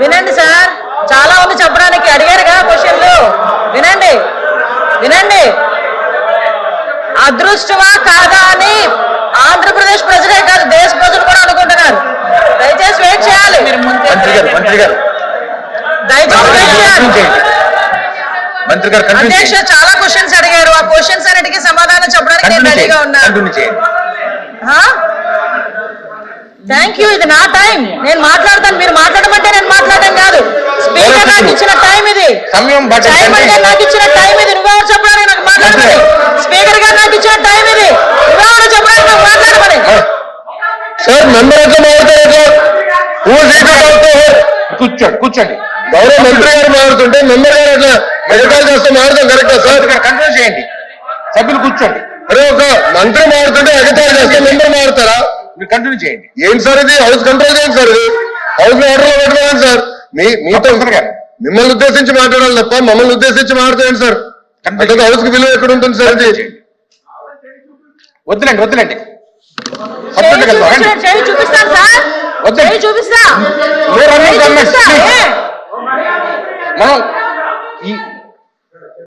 వినండి సార్, చాలా ఉంది చెప్పడానికి. అడిగారుగా క్వశ్చన్లు, వినండి వినండి. అదృష్టమా కాదా అని ఆంధ్రప్రదేశ్ ప్రజలే కాదు దేశ ప్రజలు కూడా అనుకుంటున్నారు. దయచేసి వెయిట్ చేయాలి. అధ్యక్ష చాలా క్వశ్చన్స్ అడిగారు. ఆ క్వశ్చన్స్ అన్నిటికీ సమాధానం చెప్పడానికి నేను రెడీగా ఉన్నాను. Thank you. ఇది నా టైం, నేను మాట్లాడతాను. మీరు మాట్లాడమంటే నేను మాట్లాడడం కాదు. స్పీకర్ నాకు ఇచ్చిన టైం ఇది. టైం అంటే నాకు ఇచ్చిన టైం ఇది. నువ్వెవరు చెప్పడానికి నాకు మాట్లాడమని? స్పీకర్ గారు నాకు ఇచ్చిన టైం ఇది. నువ్వెవరు చెప్పడానికి నాకు మాట్లాడమని? సార్ మెంబర్ కూర్చోండి. గౌరవ మంత్రి గారు మాట్లాడుతుంటే మెంబర్ గారు అట్లా మెడికల్ చేస్తే మాట్లాడతాం కరెక్టా సార్? కంట్రోల్ చేయండి. సభ్యులు కూర్చోండి. అరే ఒక మంత్రి మాట్లాడుతుంటే ఎగతాళి చేస్తే మెంబర్ మాట్లాడతారా? మీరు కంటిన్యూ చేయండి. ఏంటి సార్ ఇది? హౌస్ కంట్రోల్ చేయండి సార్. ఇది హౌస్ లో ఆర్డర్ పెట్టుకోవాలి సార్. మీతో మిమ్మల్ని ఉద్దేశించి మాట్లాడాలి తప్ప మమ్మల్ని ఉద్దేశించి మాట్లాడండి సార్. హౌస్ కి విలువ ఎక్కడ ఉంటుంది సార్? ఇది వద్దులేండి. చూపిస్తాను సార్, చూపిస్తా. మనం